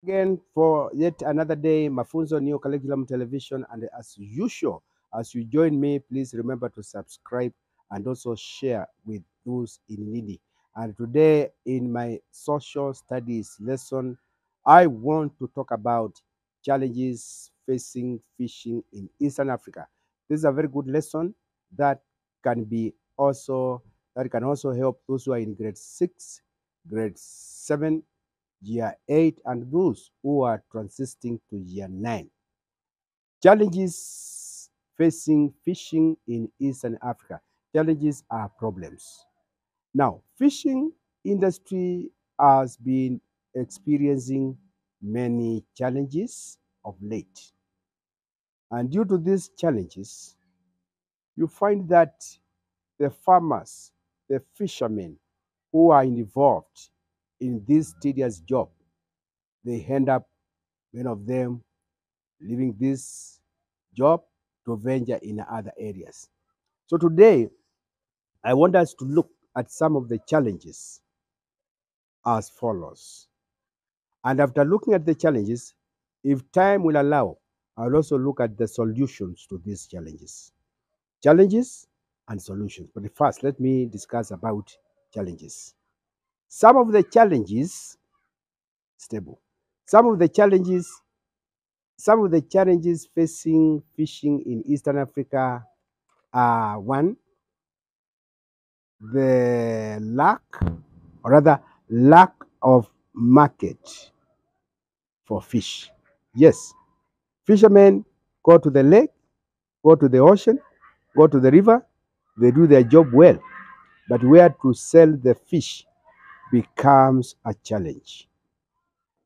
Again for yet another day, Mafunzo New Curriculum Television, and as usual, as you join me, please remember to subscribe and also share with those in need. And today in my social studies lesson, I want to talk about challenges facing fishing in Eastern Africa. This is a very good lesson that can be also that can also help those who are in grade 6, grade 7, year 8, and those who are transiting to year 9. Challenges facing fishing in Eastern Africa. Challenges are problems. Now, fishing industry has been experiencing many challenges of late. And due to these challenges, you find that the farmers, the fishermen who are involved in this tedious job, they end up, many of them, leaving this job to venture in other areas. So today, I want us to look at some of the challenges as follows. And after looking at the challenges, if time will allow, I'll also look at the solutions to these challenges. Challenges and solutions. But first, let me discuss about challenges. Some of the challenges, stable. Some of the challenges, some of the challenges facing fishing in Eastern Africa are one, the lack, or rather, lack of market for fish. Yes, fishermen go to the lake, go to the ocean, go to the river, they do their job well, but where to sell the fish becomes a challenge.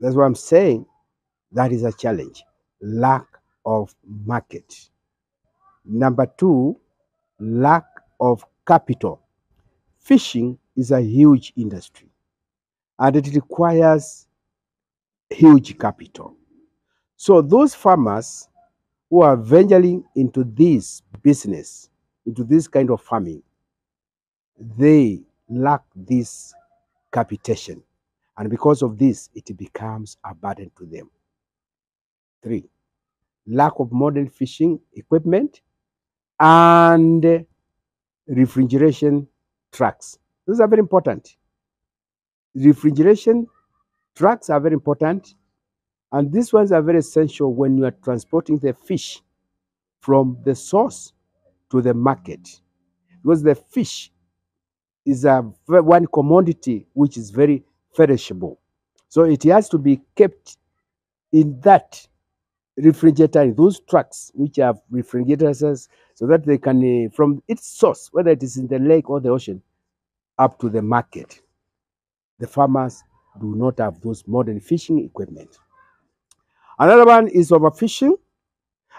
That's what I'm saying. That is a challenge. Lack of market. Number two, lack of capital. Fishing is a huge industry and it requires huge capital. So those farmers who are venturing into this business, into this kind of farming, they lack this capitation. And because of this, it becomes a burden to them. Three, lack of modern fishing equipment and refrigeration trucks. Those are very important. Refrigeration trucks are very important. And these ones are very essential when you are transporting the fish from the source to the market. Because the fish is one commodity which is very perishable. So it has to be kept in that refrigerator, in those trucks which have refrigerators, so that they can, from its source, whether it is in the lake or the ocean, up to the market. The farmers do not have those modern fishing equipment. Another one is overfishing,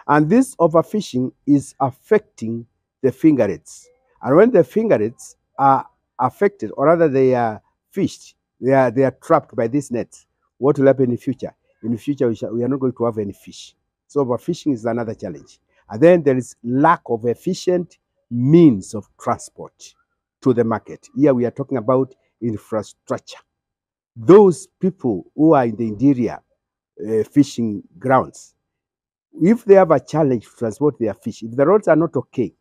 and this overfishing is affecting the fingerlets. And when the fingerlets are affected, or rather they are fished, they are trapped by this net, what will happen in the future? In the future, we are not going to have any fish. So overfishing is another challenge. And then there is lack of efficient means of transport to the market. Here we are talking about infrastructure. Those people who are in the interior fishing grounds, if they have a challenge to transport their fish, if the roads are not okay,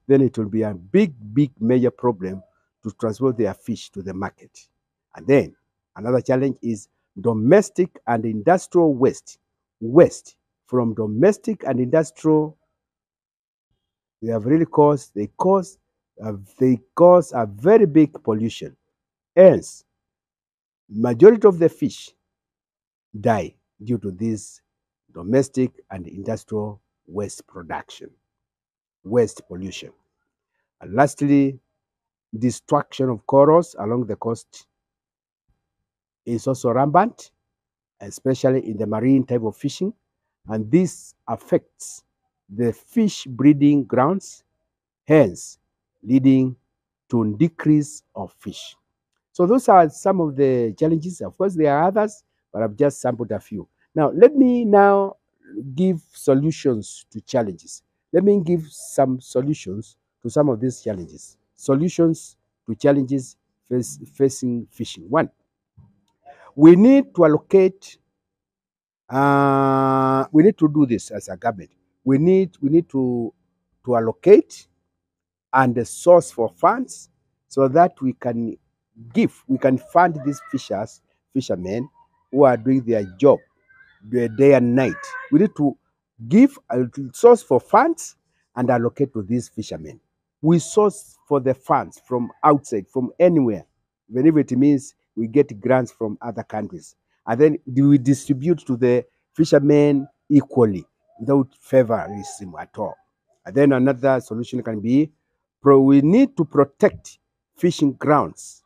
then it will be a big, big, major problem to transport their fish to the market. And then another challenge is domestic and industrial waste. Waste from domestic and industrial, they have really caused, they cause a very big pollution. Hence, majority of the fish die due to this domestic and industrial waste production, waste pollution. And lastly, destruction of corals along the coast is also rampant, especially in the marine type of fishing, and this affects the fish breeding grounds, hence leading to a decrease of fish. So those are some of the challenges. Of course, there are others, but I've just sampled a few. Now, let me now give solutions to challenges. Let me give some solutions to some of these challenges. Solutions to challenges facing fishing. One, we need to allocate We need to do this as a government. We need to allocate and source for funds so that we can fund these fishermen who are doing their job day and night. We need to give a source for funds and allocate to these fishermen. We source for the funds from outside, from anywhere, even if it means we get grants from other countries. And then we distribute to the fishermen equally without favoritism at all. And then another solution can be we need to protect fishing grounds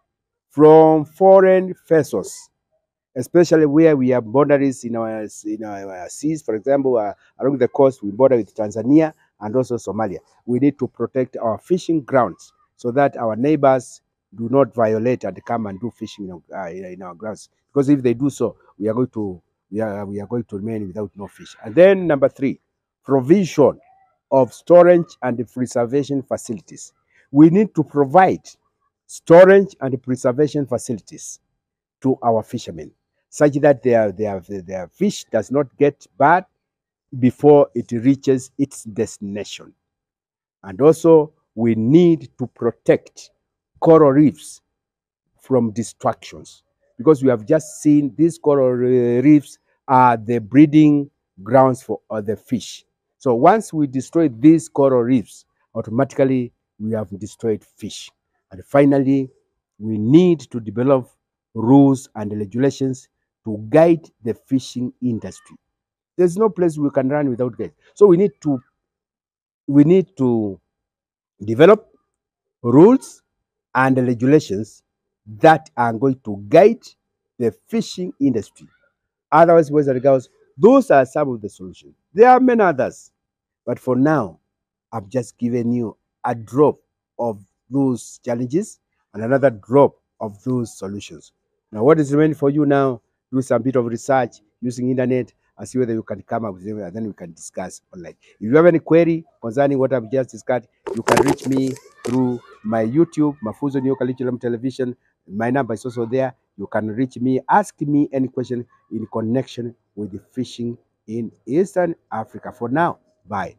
from foreign vessels, especially where we have boundaries in our seas. For example, along the coast, we border with Tanzania and also Somalia. We need to protect our fishing grounds so that our neighbors do not violate and come and do fishing in our grounds. Because if they do so, we are going to remain without no fish. And then number three, provision of storage and preservation facilities. We need to provide storage and preservation facilities to our fishermen, such that their fish does not get bad before it reaches its destination. And also, we need to protect coral reefs from distractions, because we have just seen these coral reefs are the breeding grounds for other fish. So once we destroy these coral reefs, automatically we have destroyed fish. And finally, we need to develop rules and regulations to guide the fishing industry. There's no place we can run without guides. So we need to develop rules and regulations that are going to guide the fishing industry. Otherwise, boys and girls, those are some of the solutions. There are many others, but for now, I've just given you a drop of those challenges and another drop of those solutions. Now, what is remaining for you now? Do some bit of research using internet and see whether you can come up with them, and then we can discuss online. If you have any query concerning what I've just discussed, you can reach me through my YouTube, Mafuzo New Curriculum Television. My number is also there. You can reach me, ask me any question in connection with the fishing in Eastern Africa. For now, bye.